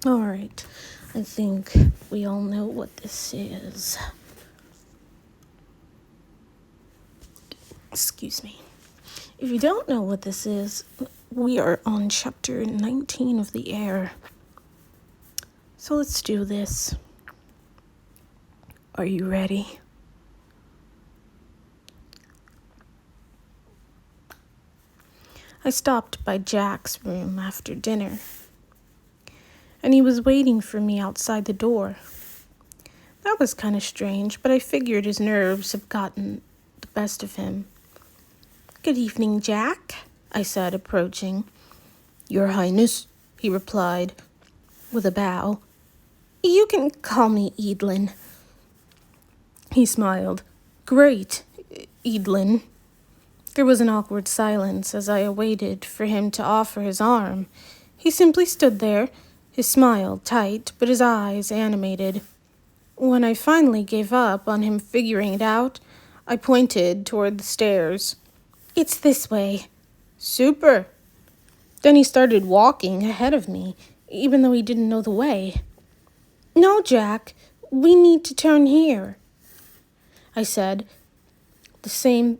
All right, I think we all know what this is. Excuse me. If you don't know what this is, we are on chapter 19 of the Heir. So let's do this. Are you ready? I stopped by Jack's room after dinner, and he was waiting for me outside the door. That was kind of strange, but I figured his nerves had gotten the best of him. "Good evening, Jack," I said, approaching. "Your Highness," he replied, with a bow. "You can call me Edlin." He smiled. "Great, Edlin." There was an awkward silence as I awaited for him to offer his arm. He simply stood there, his smile tight, but his eyes animated. When I finally gave up on him figuring it out, I pointed toward the stairs. "It's this way." "Super." Then he started walking ahead of me, even though he didn't know the way. "No, Jack, we need to turn here," I said, the same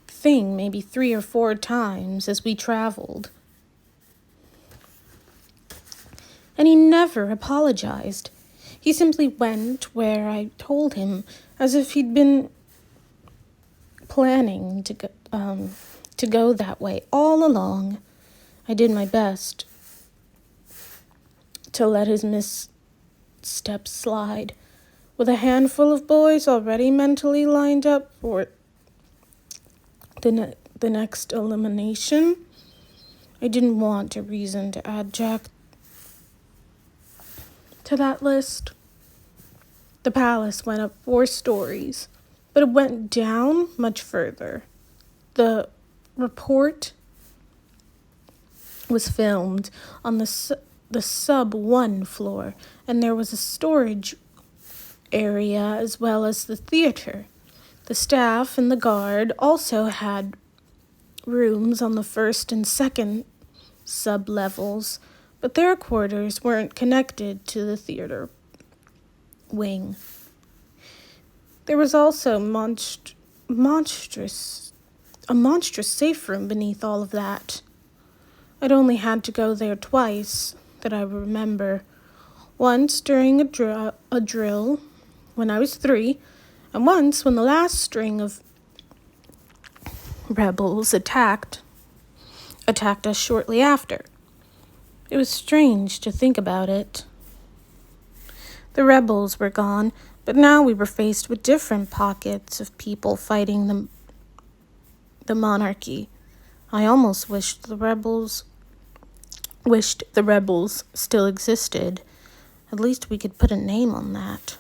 thing maybe 3 or 4 times as we traveled. And he never apologized. He simply went where I told him, as if he'd been planning to go that way all along. I did my best to let his missteps slide. With a handful of boys already mentally lined up for the next elimination, I didn't want a reason to add Jack to that list. The palace went up 4 stories, but it went down much further. The report was filmed on the sub 1 floor, and there was a storage area as well as the theater. The staff and the guard also had rooms on the first and second sub-levels, but their quarters weren't connected to the theater wing. There was also a monstrous safe room beneath all of that. I'd only had to go there twice that I remember. Once during a drill when I was 3, and once when the last string of rebels attacked us shortly after. It was strange to think about it. The rebels were gone, but now we were faced with different pockets of people fighting the monarchy. I almost wished the rebels still existed. At least we could put a name on that.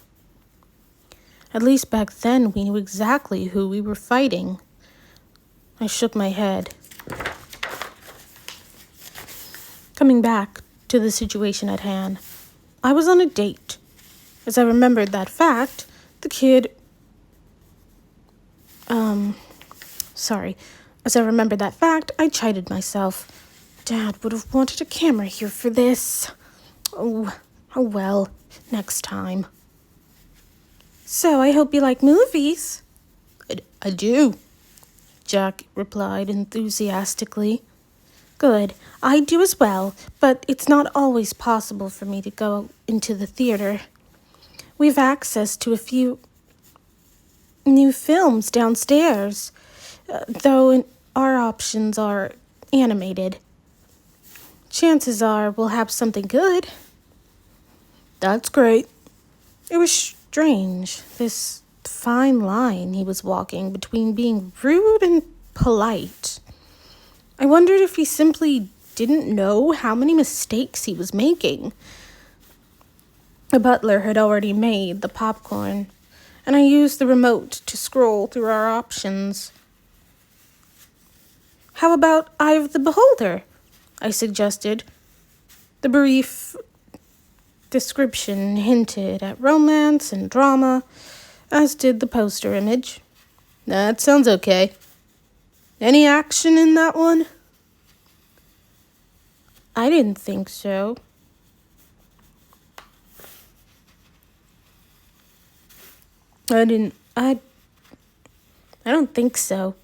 At least back then we knew exactly who we were fighting. I shook my head. Coming back to the situation at hand, I was on a date. As I remembered that fact, I chided myself. Dad would have wanted a camera here for this. Oh well, next time. "So I hope you like movies." I do," Jack replied enthusiastically. "Good, I do as well, but it's not always possible for me to go into the theater. We've access to a few new films downstairs, though our options are animated. Chances are we'll have something good." "That's great." It was strange, this fine line he was walking between being rude and polite. I wondered if he simply didn't know how many mistakes he was making. The butler had already made the popcorn, and I used the remote to scroll through our options. "How about Eye of the Beholder?" I suggested. The brief description hinted at romance and drama, as did the poster image. "That sounds okay. Any action in that one?" "I didn't think so," I don't think so.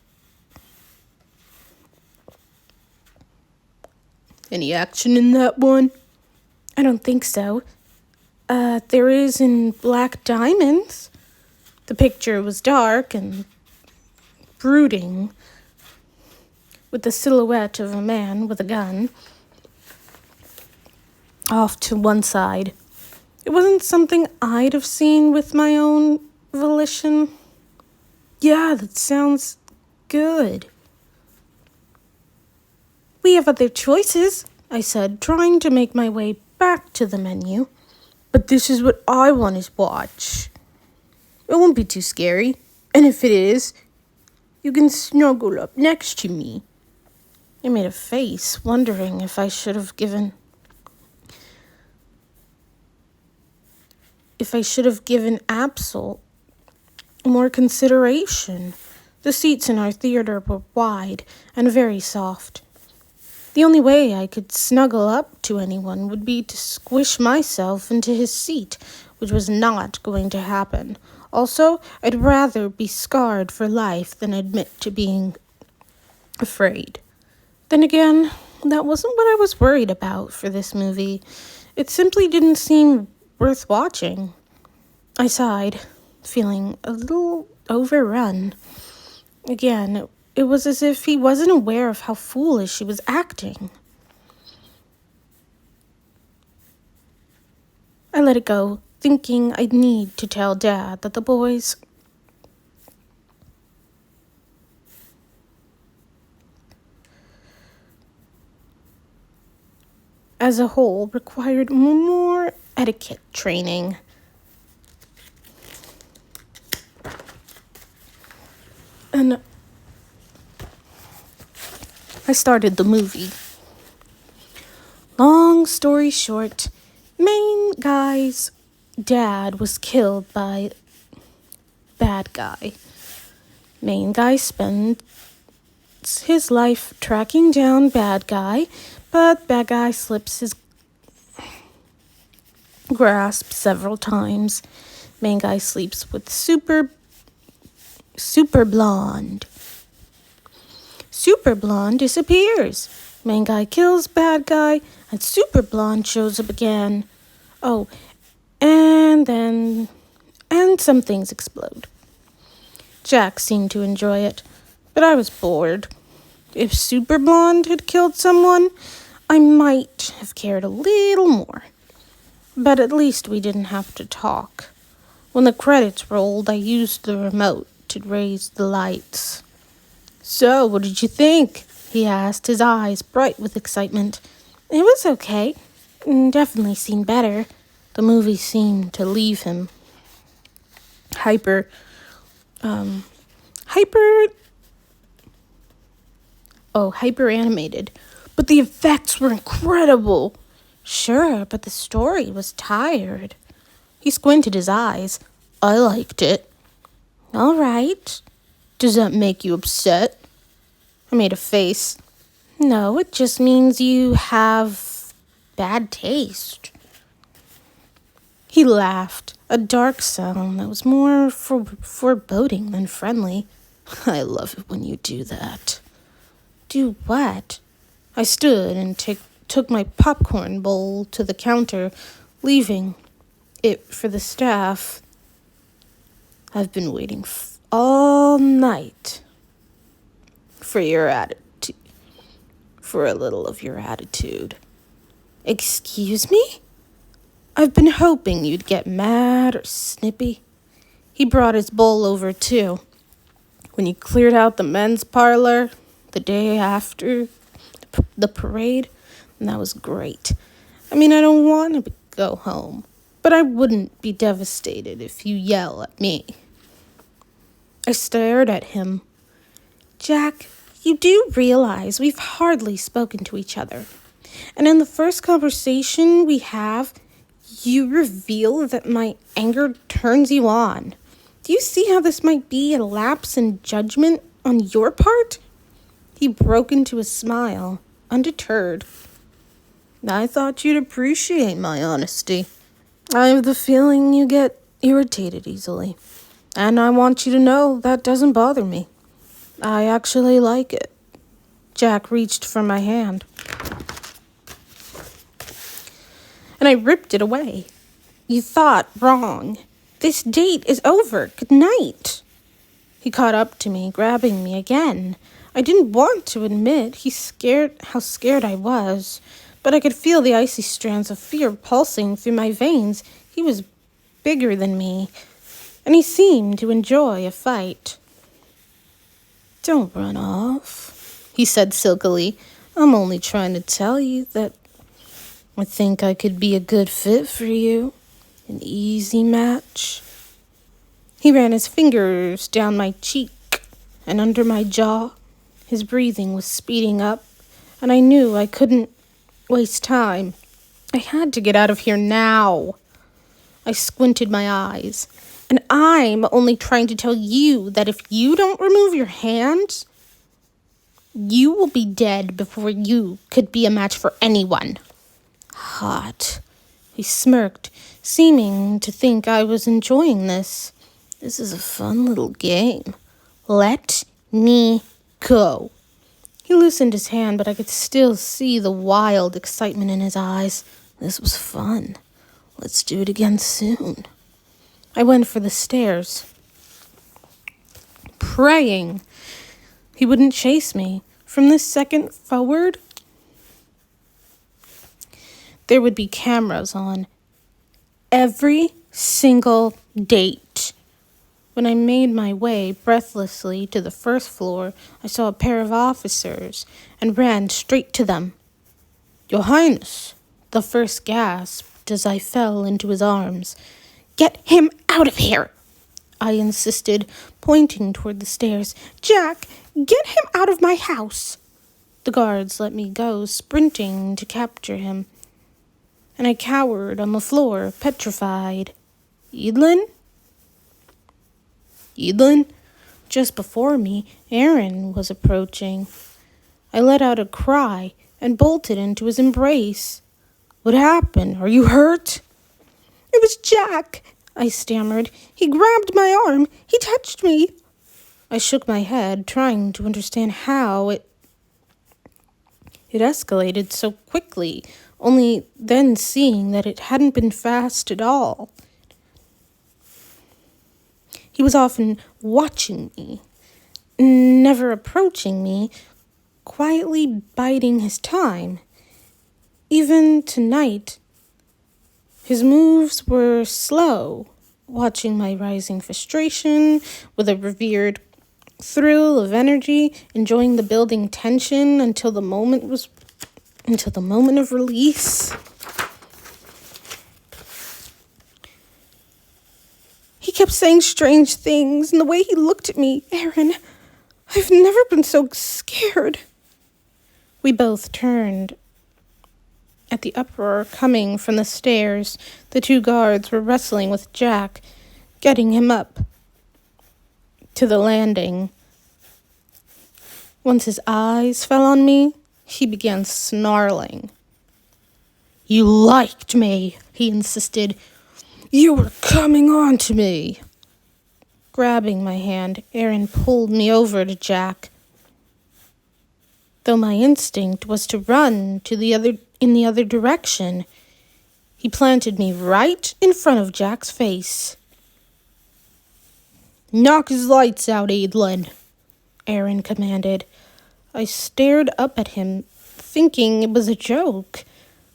Any action in that one? I don't think so. There is in Black Diamonds. The picture was dark and brooding, with the silhouette of a man with a gun off to one side. It wasn't something I'd have seen with my own volition. Yeah, that sounds good. We have other choices, I said, trying to make my way back to the menu. But this is what I want to watch. It won't be too scary. And if it is, you can snuggle up next to me. I made a face, wondering if I should have given Absol more consideration. The seats in our theater were wide and very soft. The only way I could snuggle up to anyone would be to squish myself into his seat, which was not going to happen. Also, I'd rather be scarred for life than admit to being afraid. Then again, that wasn't what I was worried about for this movie. It simply didn't seem worth watching. I sighed, feeling a little overrun. Again, it was as if he wasn't aware of how foolish he was acting. I let it go, thinking I'd need to tell Dad that the boys as a whole required more etiquette training. And I started the movie. Long story short, main guy's dad was killed by bad guy. Main guy spends his life tracking down bad guy, but bad guy slips his grasp several times. Main guy sleeps with super blonde. Super blonde disappears. Main guy kills bad guy, and super blonde shows up again. Oh, and some things explode. Jack seemed to enjoy it, but I was bored. If super blonde had killed someone, I might have cared a little more. But at least we didn't have to talk. When the credits rolled, I used the remote to raise the lights. So, what did you think? He asked, his eyes bright with excitement. It was okay. Definitely seen better. The movie seemed to leave him hyper animated. But the effects were incredible. Sure, but the story was tired. He squinted his eyes. I liked it. All right. Does that make you upset? I made a face. No, it just means you have bad taste. He laughed, a dark sound that was more foreboding than friendly. I love it when you do that. Do what? I stood and took my popcorn bowl to the counter, leaving it for the staff. I've been waiting all night for your attitude, for a little of your attitude. Excuse me? I've been hoping you'd get mad or snippy. He brought his bowl over too. When you cleared out the men's parlor the day after the parade, and that was great. I mean, I don't want to go home, but I wouldn't be devastated if you yell at me. I stared at him. Jack, you do realize we've hardly spoken to each other. And in the first conversation we have, you reveal that my anger turns you on. Do you see how this might be a lapse in judgment on your part? He broke into a smile, undeterred. I thought you'd appreciate my honesty. I have the feeling you get irritated easily. And I want you to know that doesn't bother me. I actually like it. Jack reached for my hand, and I ripped it away. You thought wrong. This date is over. Good night. He caught up to me, grabbing me again. I didn't want to admit how scared I was, but I could feel the icy strands of fear pulsing through my veins. He was bigger than me, and he seemed to enjoy a fight. Don't run off, he said silkily. I'm only trying to tell you that I think I could be a good fit for you. An easy match. He ran his fingers down my cheek and under my jaw. His breathing was speeding up, and I knew I couldn't waste time. I had to get out of here now. I squinted my eyes. And I'm only trying to tell you that if you don't remove your hand, you will be dead before you could be a match for anyone. Hot. He smirked, seeming to think I was enjoying this. This is a fun little game. Let me go. He loosened his hand, but I could still see the wild excitement in his eyes. This was fun. Let's do it again soon. I went for the stairs, praying he wouldn't chase me. From this second forward, there would be cameras on every single date. When I made my way breathlessly to the first floor, I saw a pair of officers and ran straight to them. Your Highness, the first gasped as I fell into his arms. Get him out of here, I insisted, pointing toward the stairs. Jack, get him out of my house. The guards let me go, sprinting to capture him, and I cowered on the floor, petrified. Edlin? Just before me, Aaron was approaching. I let out a cry and bolted into his embrace. What happened? Are you hurt? It was Jack, I stammered. He grabbed my arm. He touched me. I shook my head, trying to understand how it escalated so quickly, only then seeing that it hadn't been fast at all. He was often watching me, never approaching me, quietly biding his time. Even tonight, his moves were slow, watching my rising frustration with a revered thrill of energy, enjoying the building tension until the moment of release. He kept saying strange things, and the way he looked at me, Aaron, I've never been so scared. We both turned. At the uproar coming from the stairs, the two guards were wrestling with Jack, getting him up to the landing. Once his eyes fell on me, he began snarling. You liked me, he insisted. You were coming on to me. Grabbing my hand, Aaron pulled me over to Jack. Though my instinct was to run in the other direction, he planted me right in front of Jack's face. Knock his lights out, Adlin, Aaron commanded. I stared up at him, thinking it was a joke,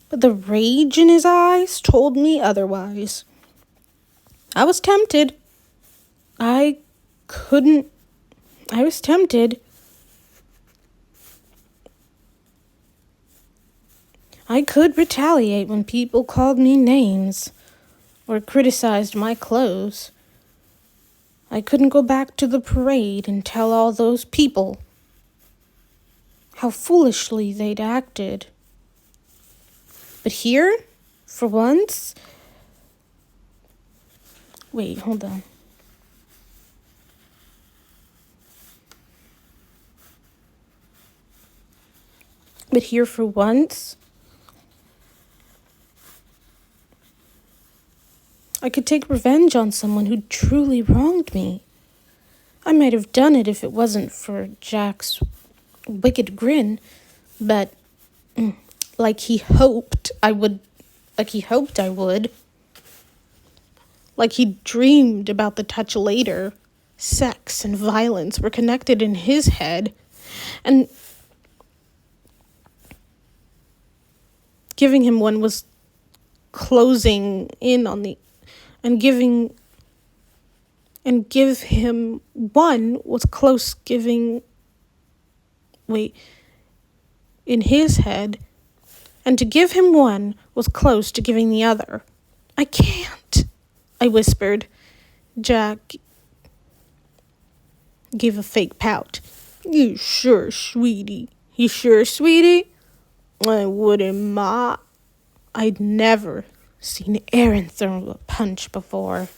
but the rage in his eyes told me otherwise. I was tempted. I was tempted. I could retaliate when people called me names or criticized my clothes. I couldn't go back to the parade and tell all those people how foolishly they'd acted. But here, for once... Wait, hold on. But here, for once, I could take revenge on someone who truly wronged me. I might have done it if it wasn't for Jack's wicked grin, but like he hoped I would, like he dreamed about the touch later. Sex and violence were connected in his head, and giving him one was closing in on the, and give him one was close giving, in his head, and to give him one was close to giving the other. I can't, I whispered. Jack gave a fake pout. You sure, sweetie? I wouldn't, Ma. I'd never seen Aaron throw a punch before.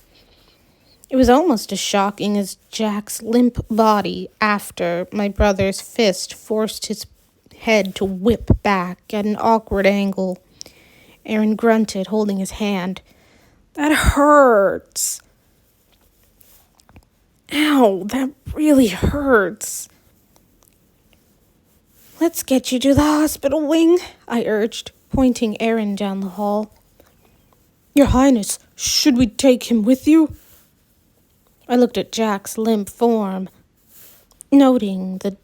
It was almost as shocking as Jack's limp body after my brother's fist forced his head to whip back at an awkward angle. Aaron grunted, holding his hand. That hurts. Ow, that really hurts. Let's get you to the hospital wing, I urged, pointing Aaron down the hall. Your Highness, should we take him with you? I looked at Jack's limp form, noting the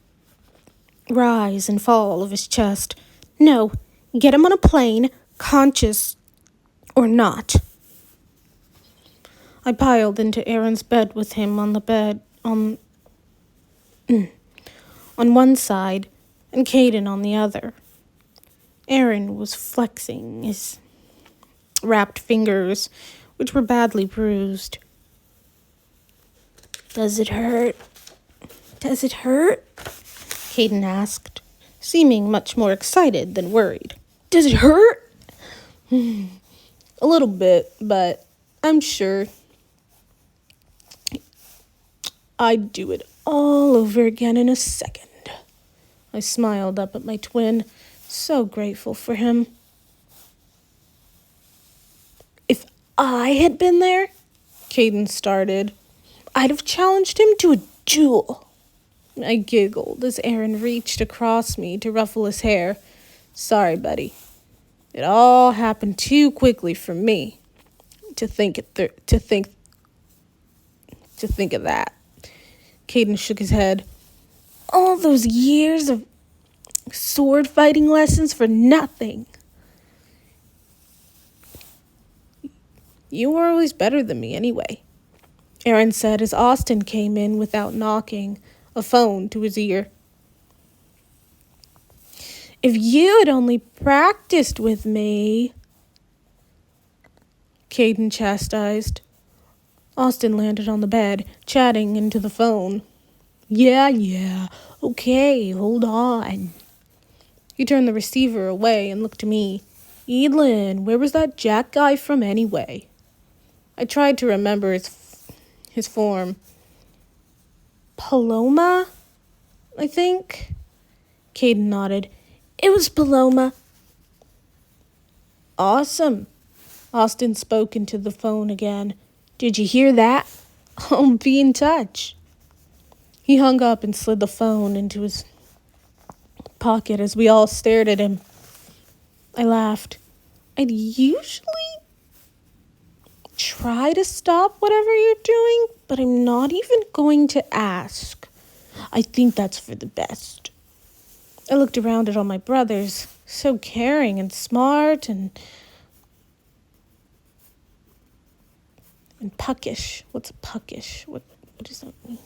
rise and fall of his chest. No, get him on a plane, conscious or not. I piled into Aaron's bed with him on the bed on one side and Caden on the other. Aaron was flexing his wrapped fingers, which were badly bruised. Does it hurt? Does it hurt? Caden asked, seeming much more excited than worried. Does it hurt? A little bit, but I'm sure I'd do it all over again in a second. I smiled up at my twin, so grateful for him. If I had been there, Caden started, I'd have challenged him to a duel. I giggled as Aaron reached across me to ruffle his hair. Sorry, buddy. It all happened too quickly for me to think of that. Caden shook his head. All those years of sword fighting lessons for nothing. You were always better than me anyway, Aaron said as Austin came in without knocking, a phone to his ear. If you had only practiced with me, Caden chastised. Austin landed on the bed, chatting into the phone. Yeah, okay, hold on. He turned the receiver away and looked to me. Edlin, where was that Jack guy from anyway? I tried to remember his form. Paloma, I think? Caden nodded. It was Paloma. Awesome. Austin spoke into the phone again. Did you hear that? I'll be in touch. He hung up and slid the phone into his pocket as we all stared at him. I laughed. I'd usually try to stop whatever you're doing, but I'm not even going to ask. I think that's for the best. I looked around at all my brothers, so caring and smart and puckish. What's puckish? What does that mean?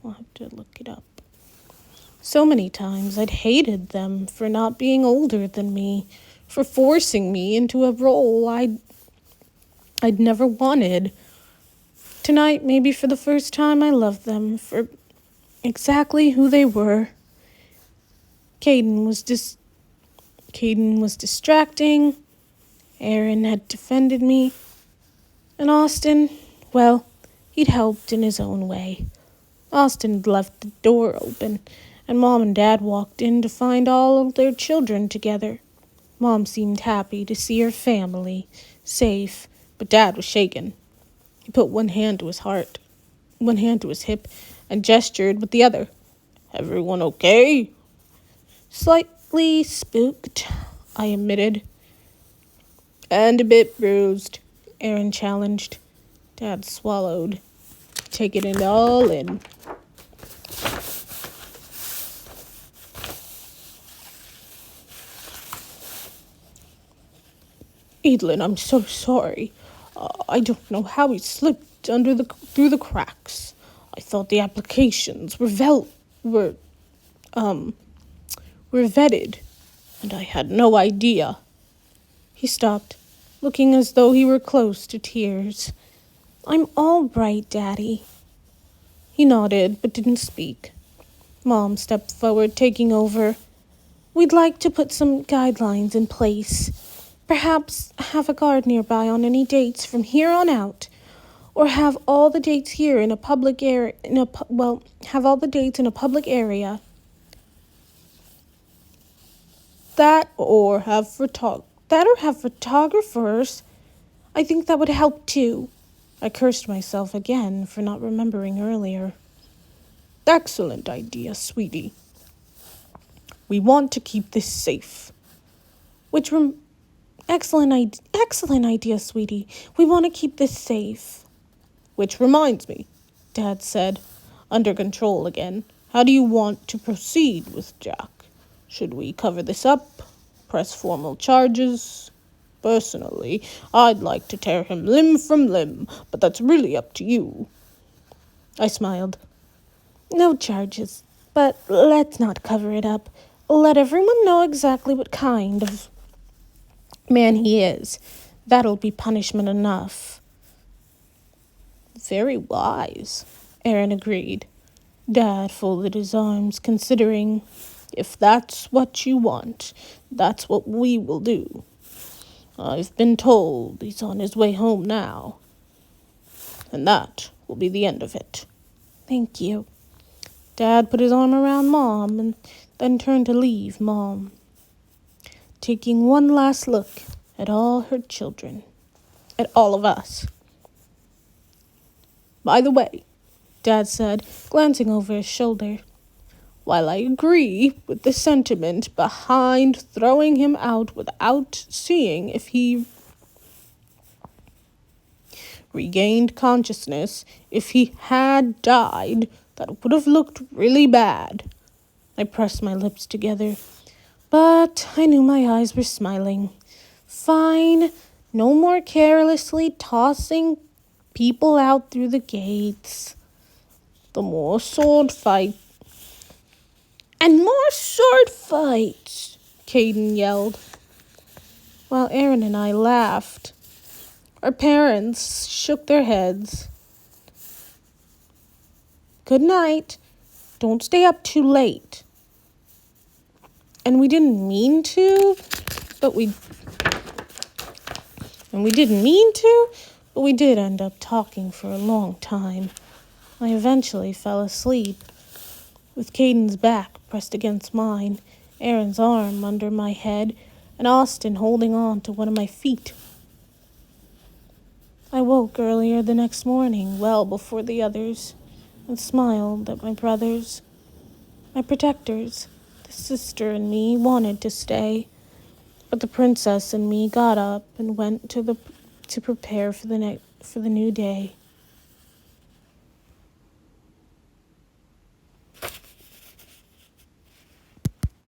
I'll have to look it up. So many times I'd hated them for not being older than me, for forcing me into a role I'd never wanted. Tonight, maybe for the first time, I loved them for exactly who they were. Caden was distracting. Aaron had defended me. And Austin, well, he'd helped in his own way. Austin had left the door open, and Mom and Dad walked in to find all of their children together. Mom seemed happy to see her family, safe, but Dad was shaken. He put one hand to his heart, one hand to his hip, and gestured with the other. Everyone okay? Slightly spooked, I admitted. And a bit bruised, Aaron challenged. Dad swallowed, taking it all in. Evelyn, I'm so sorry. I don't know how he slipped through the cracks. I thought the applications were vetted, and I had no idea. He stopped, looking as though he were close to tears. I'm all right, Daddy. He nodded, but didn't speak. Mom stepped forward, taking over. We'd like to put some guidelines in place. Perhaps have a guard nearby on any dates from here on out. Or have all the dates here in a public area. Have all the dates in a public area. That or have photographers. I think that would help too. I cursed myself again for not remembering earlier. Excellent idea, sweetie. We want to keep this safe. Excellent idea, sweetie. We want to keep this safe. Which reminds me, Dad said, under control again. How do you want to proceed with Jack? Should we cover this up? Press formal charges? Personally, I'd like to tear him limb from limb, but that's really up to you. I smiled. No charges, but let's not cover it up. Let everyone know exactly what kind of man he is. That'll be punishment enough. Very wise, Aaron agreed. Dad folded his arms, considering, if that's what you want, that's what we will do. I've been told he's on his way home now. And that will be the end of it. Thank you. Dad put his arm around Mom and then turned to leave Mom, taking one last look at all her children, at all of us. By the way, Dad said, glancing over his shoulder, while I agree with the sentiment behind throwing him out without seeing if he regained consciousness, if he had died, that would have looked really bad. I pressed my lips together, but I knew my eyes were smiling. Fine, no more carelessly tossing people out through the gates. The more sword fight. And more sword fights, Caden yelled, while Aaron and I laughed. Our parents shook their heads. Good night. Don't stay up too late. And we didn't mean to, but we did end up talking for a long time. I eventually fell asleep, with Caden's back pressed against mine, Aaron's arm under my head, and Austin holding on to one of my feet. I woke earlier the next morning, well before the others, and smiled at my brothers. My protectors, the sister and me, wanted to stay, but the princess and me got up and went to prepare for the new day.